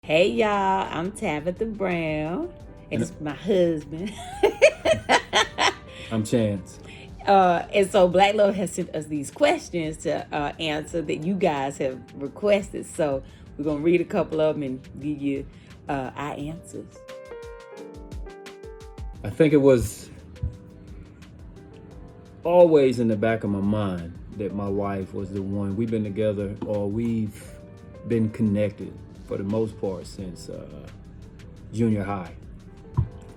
Hey y'all, I'm Tabitha Brown, and it's my husband. I'm Chance. And so Black Love has sent us these questions to answer that you guys have requested. So we're gonna read a couple of them and give you our answers. I think it was always in the back of my mind that my wife was the one. We've been together, or we've been connected for the most part since junior high.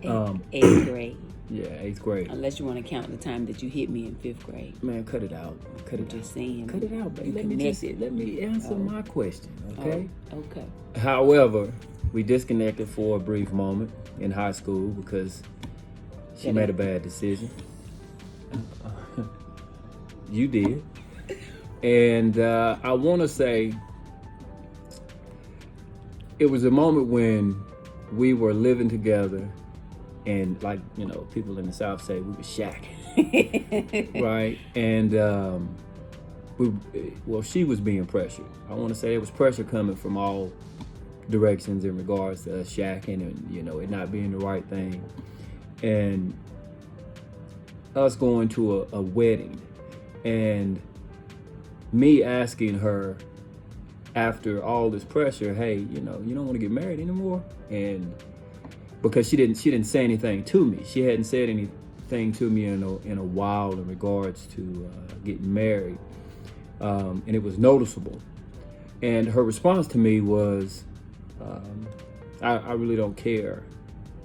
Eighth grade. Yeah, 8th grade. Unless you want to count the time that you hit me in 5th grade. Man, cut it out. Cut it Just out. saying. Cut it out, baby. Let me answer my question, okay? Okay. However, we disconnected for a brief moment in high school because she made a bad decision. You did. And I want to say it was a moment when we were living together, and like, people in the South say, we were shacking, right? And she was being pressured. I want to say there was pressure coming from all directions in regards to us shacking and, it not being the right thing. And us going to a wedding, and me asking her after all this pressure, hey, you don't want to get married anymore? And because she didn't say anything to me. She hadn't said anything to me in a while in regards to getting married, and it was noticeable. And her response to me was, I really don't care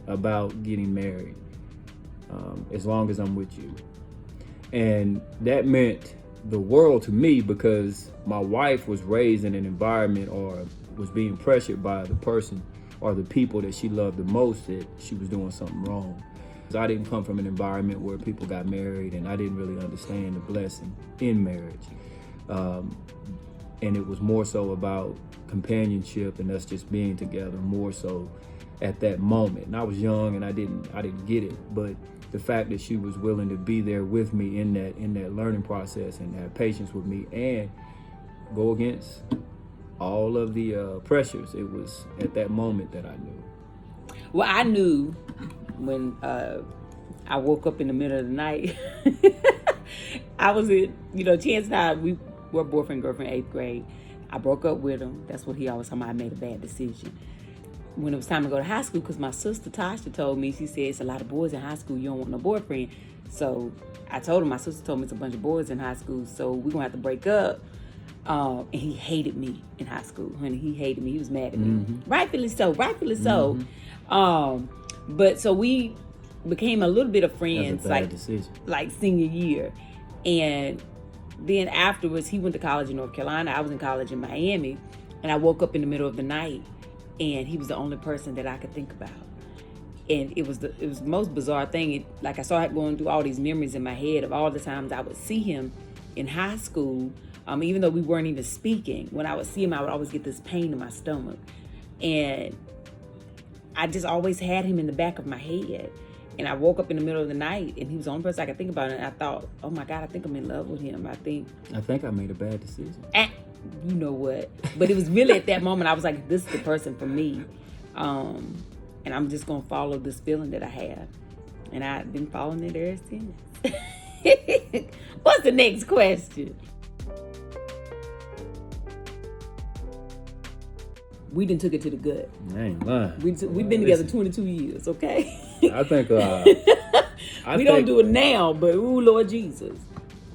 about getting married as long as I'm with you. And that meant the world to me, because my wife was raised in an environment, or was being pressured by the person or the people that she loved the most, that she was doing something wrong. I didn't come from an environment where people got married, and I didn't really understand the blessing in marriage. And it was more so about companionship and us just being together, more so at that moment. And I was young and I didn't get it, but the fact that she was willing to be there with me in that learning process, and have patience with me and go against all of the pressures, it was at that moment that I knew. Well, I knew when I woke up in the middle of the night. I was in, Chance and I, we were boyfriend, girlfriend, 8th grade. I broke up with him. That's what he always told me, I made a bad decision. When it was time to go to high school, because my sister Tasha told me, she said, it's a lot of boys in high school, you don't want no boyfriend. So I told him, my sister told me it's a bunch of boys in high school, so we're going to have to break up. And he hated me in high school, honey. He hated me. He was mad at me. Mm-hmm. Rightfully so. Mm-hmm. But so we became a little bit of friends, like senior year. And then afterwards, he went to college in North Carolina. I was in college in Miami. And I woke up in the middle of the night, and he was the only person that I could think about. And it was the most bizarre thing. I started going through all these memories in my head of all the times I would see him in high school. Even though we weren't even speaking, when I would see him, I would always get this pain in my stomach. And I just always had him in the back of my head. And I woke up in the middle of the night, and he was the only person I could think about. And I thought, oh my God, I think I'm in love with him. I think I made a bad decision. You know what? But it was really at that moment, I was like, this is the person for me. And I'm just going to follow this feeling that I have. And I've been following it ever since. What's the next question? We done took it to the gut. I ain't lying. We've been together 22 years, okay? I think we don't do it now, but ooh, Lord Jesus.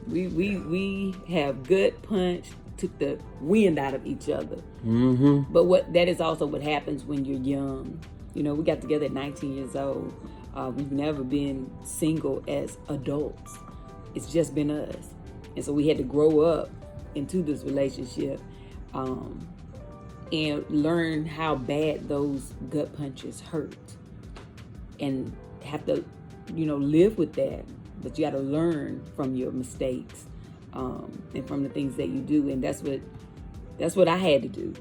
We have gut punch, took the wind out of each other. Mm-hmm. But that is also what happens when you're young. We got together at 19 years old. We've never been single as adults. It's just been us. And so we had to grow up into this relationship, and learn how bad those gut punches hurt, and have to, live with that. But you got to learn from your mistakes, and from the things that you do. And that's what I had to do.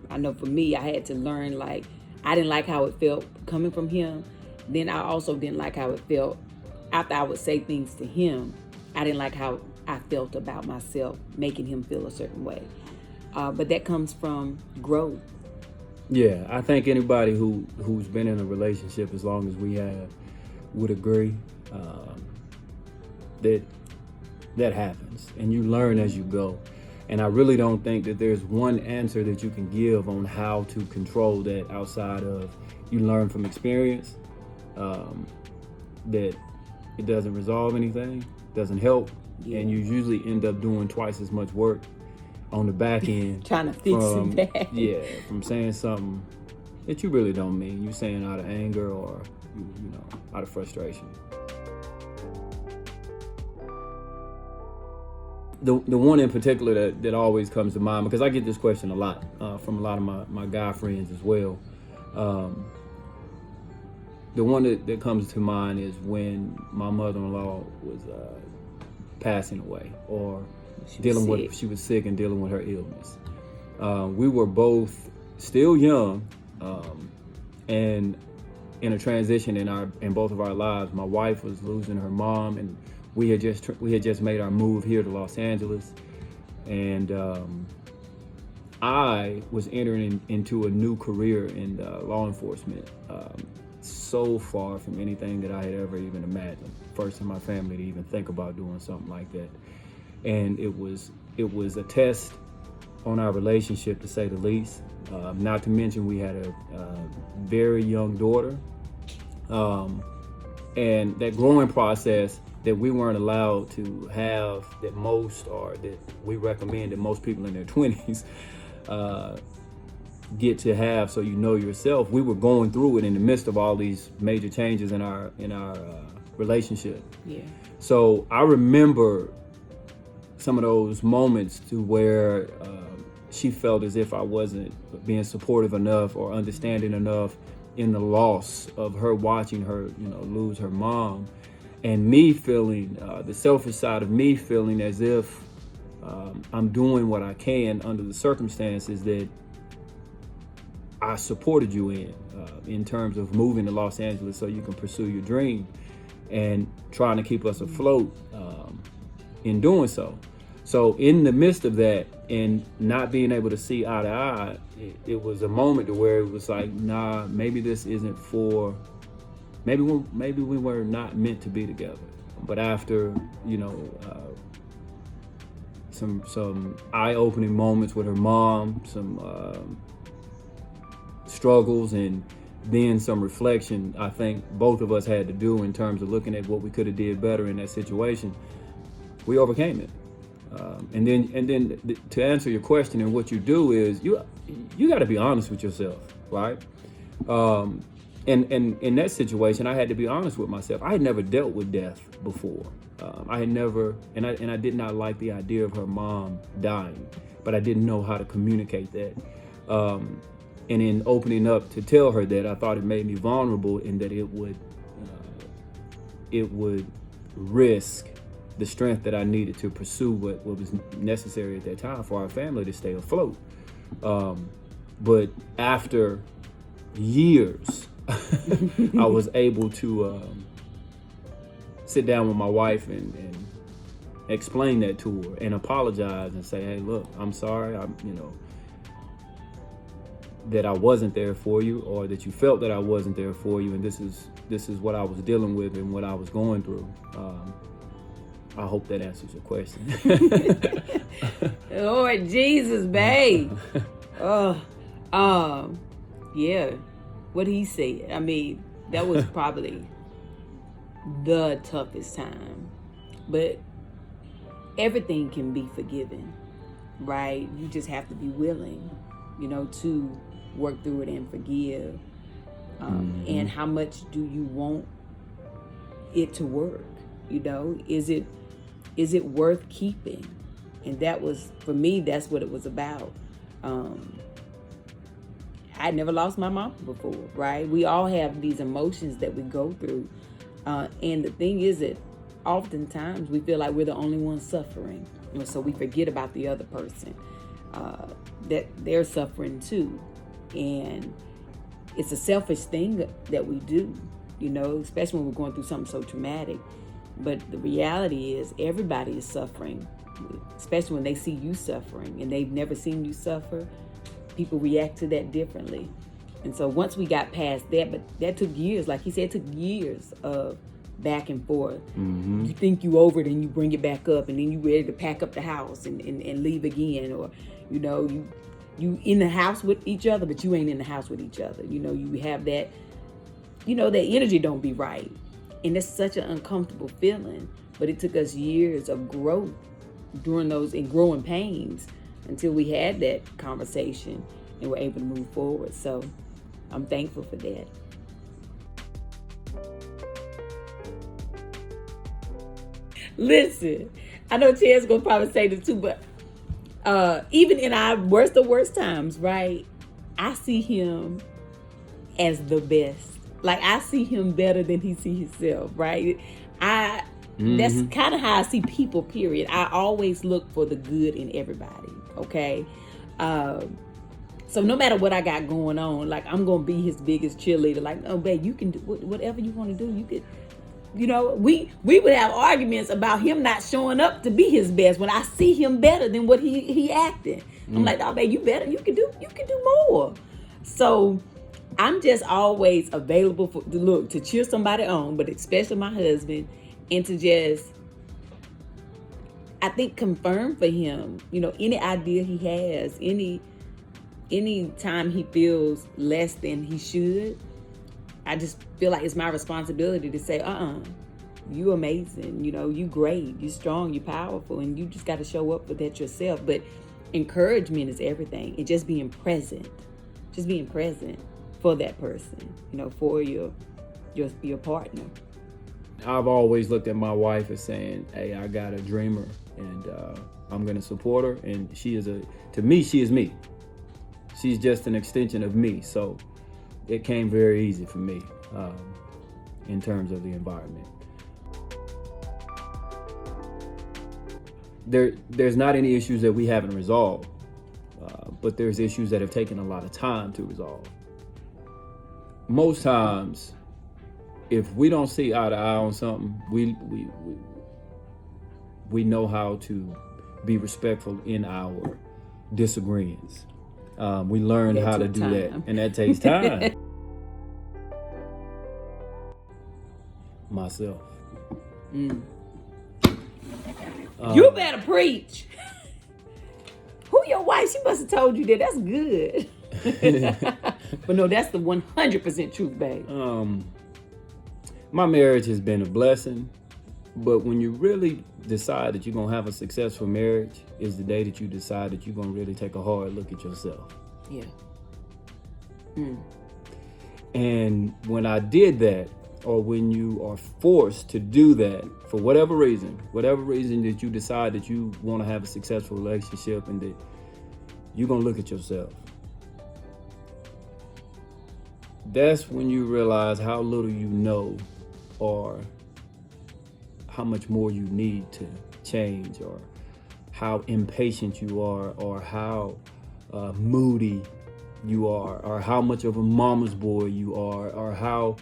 I know for me, I had to learn, I didn't like how it felt coming from him. Then I also didn't like how it felt after I would say things to him. I didn't like how I felt about myself, making him feel a certain way. But that comes from growth. Yeah, I think anybody who's been in a relationship as long as we have would agree that that happens, and you learn as you go. And I really don't think that there's one answer that you can give on how to control that outside of you learn from experience. That it doesn't resolve anything, doesn't help, and you usually end up doing twice as much work on the back end trying to fix it back. Yeah, from saying something that you really don't mean. You're saying out of anger or you know, out of frustration. The one in particular that always comes to mind, because I get this question a lot from a lot of my guy friends as well. The one that comes to mind is when my mother-in-law was passing away, or she was sick and dealing with her illness. We were both still young, and in a transition in both of our lives. My wife was losing her mom, and we had just made our move here to Los Angeles, and I was entering into a new career in law enforcement. So far from anything that I had ever even imagined. First in my family to even think about doing something like that. And it was a test on our relationship, to say the least. Not to mention we had a very young daughter. And that growing process that we weren't allowed to have, that we recommend that most people in their 20s get to have, so you know yourself. We were going through it in the midst of all these major changes in our relationship. Yeah. So I remember some of those moments to where she felt as if I wasn't being supportive enough or understanding enough in the loss of her, watching her, lose her mom, and me feeling the selfish side of me feeling as if I'm doing what I can under the circumstances that I supported you in terms of moving to Los Angeles so you can pursue your dream, and trying to keep us afloat in doing so. So in the midst of that and not being able to see eye to eye, it was a moment to where it was like, nah, maybe this isn't maybe we were not meant to be together. But after, some eye-opening moments with her mom, some struggles, and then some reflection I think both of us had to do in terms of looking at what we could have did better in that situation, we overcame it. And then to answer your question, and what you do is you got to be honest with yourself, right? And in that situation, I had to be honest with myself. I had never dealt with death before. I had never, and I did not like the idea of her mom dying, but I didn't know how to communicate that. And in opening up to tell her that, I thought it made me vulnerable, in that it would risk the strength that I needed to pursue what was necessary at that time for our family to stay afloat. But after years, I was able to sit down with my wife and explain that to her, and apologize and say, hey, look, I'm sorry, that I wasn't there for you, or that you felt that I wasn't there for you, and this is what I was dealing with and what I was going through. I hope that answers your question. Lord Jesus, babe. Yeah. What he said. I mean, that was probably the toughest time. But everything can be forgiven, right? You just have to be willing, to work through it and forgive. And how much do you want it to work? Is it worth keeping? And that was, for me, that's what it was about. I'd never lost my mom before, right? We all have these emotions that we go through. And the thing is that oftentimes we feel like we're the only ones suffering. So we forget about the other person, that they're suffering too. And it's a selfish thing that we do, especially when we're going through something so traumatic. But the reality is everybody is suffering, especially when they see you suffering and they've never seen you suffer. people react to that differently. And so once we got past that, but that took years, like he said, it took years of back and forth. You think you over it and you bring it back up, and then you ready to pack up the house and leave again. Or, you in the house with each other, but you ain't in the house with each other. You have that, that energy don't be right. And it's such an uncomfortable feeling. But it took us years of growth during those and growing pains until we had that conversation and were able to move forward. So I'm thankful for that. Listen, I know Chance gonna probably say this too, but even in our worst of worst times, right? I see him as the best. Like, I see him better than he sees himself, right? That's kind of how I see people, period. I always look for the good in everybody, okay? So no matter what I got going on, like, I'm going to be his biggest cheerleader. Like, oh, babe, you can do whatever you want to do. You could, we would have arguments about him not showing up to be his best when I see him better than what he acting. I'm like, oh, babe, you better, you can do more. So I'm just always available to cheer somebody on, but especially my husband, and to just, I think, confirm for him, any idea he has, any time he feels less than he should, I just feel like it's my responsibility to say, you amazing, you great, you strong, you powerful, and you just got to show up for that yourself. But encouragement is everything, and just being present for that person, for your partner. I've always looked at my wife as saying, hey, I got a dreamer, and I'm going to support her. And to me, she is me. She's just an extension of me. So it came very easy for me in terms of the environment. There's not any issues that we haven't resolved, but there's issues that have taken a lot of time to resolve. Most times, if we don't see eye to eye on something, we know how to be respectful in our disagreements. We learned how to do that, and that takes time. Myself. You better preach. Who your wife? She must have told you that. That's good. But no, that's the 100% truth, babe. My marriage has been a blessing, but when you really decide that you're going to have a successful marriage is the day that you decide that you're going to really take a hard look at yourself. Yeah. And when I did that, or when you are forced to do that for whatever reason that you decide that you want to have a successful relationship and that you're going to look at yourself, that's when you realize how little you know, or how much more you need to change, or how impatient you are, or how moody you are, or how much of a mama's boy you are, or how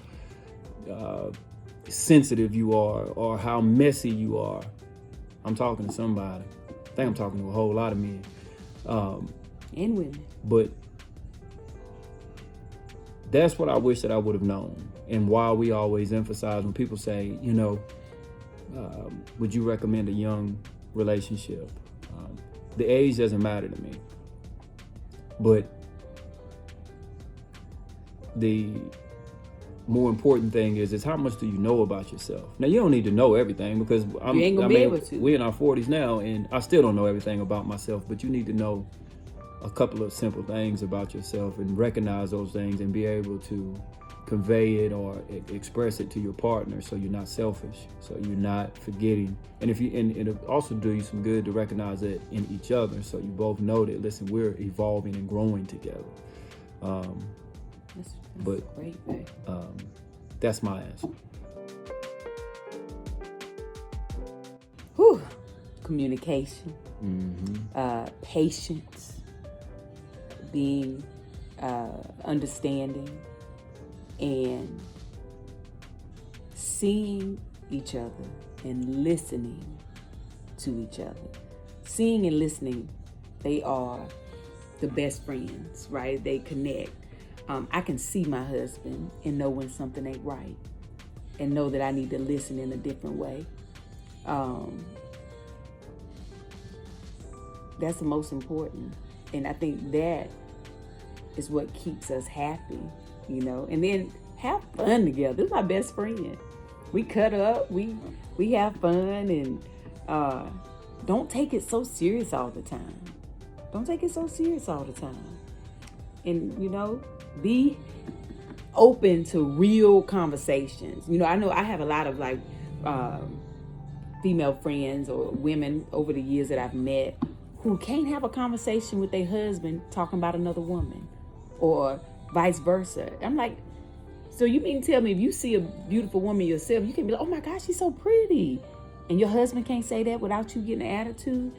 sensitive you are, or how messy you are. I'm talking to somebody. I think I'm talking to a whole lot of men. And women. But that's what I wish that I would have known, and why we always emphasize when people say, would you recommend a young relationship? The age doesn't matter to me, but the more important thing is how much do you know about yourself? Now, you don't need to know everything, because you ain't gonna be able to. We're in our 40s now, and I still don't know everything about myself, but you need to know a couple of simple things about yourself and recognize those things and be able to convey it or express it to your partner, so you're not selfish, so you're not forgetting. And it'll also do you some good to recognize it in each other, so you both know that, listen, we're evolving and growing together. That's great, babe. That's my answer. Whew. Communication, patience, being understanding, and seeing each other and listening to each other. Seeing and listening, they are the best friends, right? They connect. I can see my husband and know when something ain't right, and know that I need to listen in a different way. That's the most important. And I think that is what keeps us happy, and then have fun together. This is my best friend. We cut up, we have fun, and don't take it so serious all the time. Don't take it so serious all the time. And, be open to real conversations. I know I have a lot of female friends or women over the years that I've met who can't have a conversation with their husband talking about another woman, or vice versa. I'm like, so you mean to tell me if you see a beautiful woman yourself, you can be like, oh my gosh, she's so pretty, and your husband can't say that without you getting an attitude?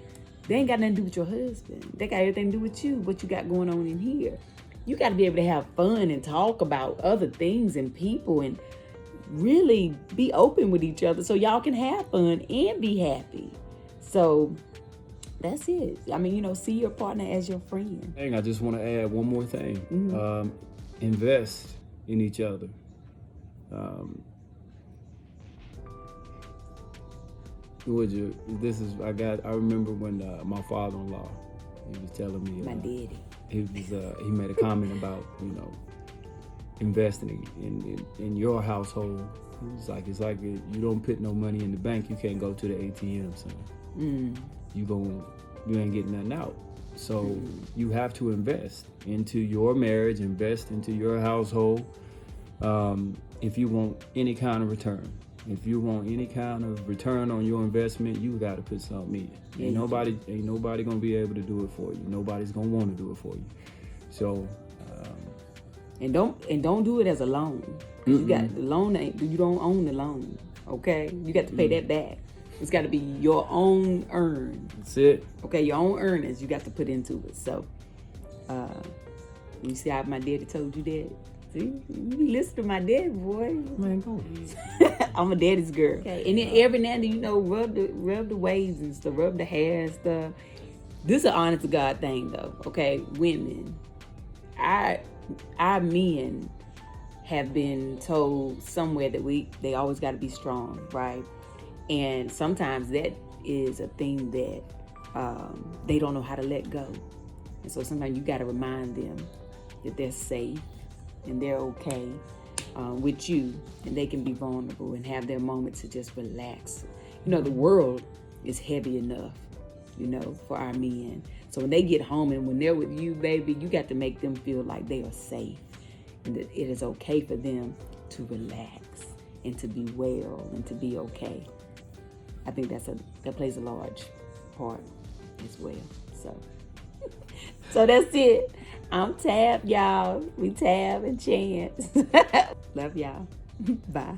They ain't got nothing to do with your husband. They got everything to do with you, what you got going on in here. You got to be able to have fun and talk about other things and people, and really be open with each other so y'all can have fun and be happy. So that's it. I mean, see your partner as your friend. I just want to add one more thing. Mm-hmm. Invest in each other. I remember when my father-in-law, he was telling me, my daddy, he made a comment about, investing in your household. It's like you don't put no money in the bank, you can't go to the ATM, son. You ain't getting nothing out. So you have to invest into your marriage, invest into your household, if you want any kind of return. If you want any kind of return on your investment, you got to put something in. Ain't nobody gonna be able to do it for you. Nobody's gonna want to do it for you. So, and don't do it as a loan. You got the loan. You don't own the loan. Okay, you got to pay that back. It's got to be your own earn. That's it. Okay, your own earnings you got to put into it. So, you see how my daddy told you that? See, you listen to my daddy, boy. Man, go. I'm a daddy's girl. Okay, and then every now and then, rub the waves and stuff, rub the hair and stuff. This is an honest to God thing, though. Okay, women, our men have been told somewhere that they always got to be strong, right? And sometimes that is a thing that they don't know how to let go. And so sometimes you got to remind them that they're safe and they're okay with you, and they can be vulnerable and have their moments to just relax. The world is heavy enough, for our men. So when they get home and when they're with you, baby, you got to make them feel like they are safe and that it is okay for them to relax and to be well and to be okay. I think that plays a large part as well. So that's it. I'm Tab, y'all. We Tab and Chance. Love y'all. Bye.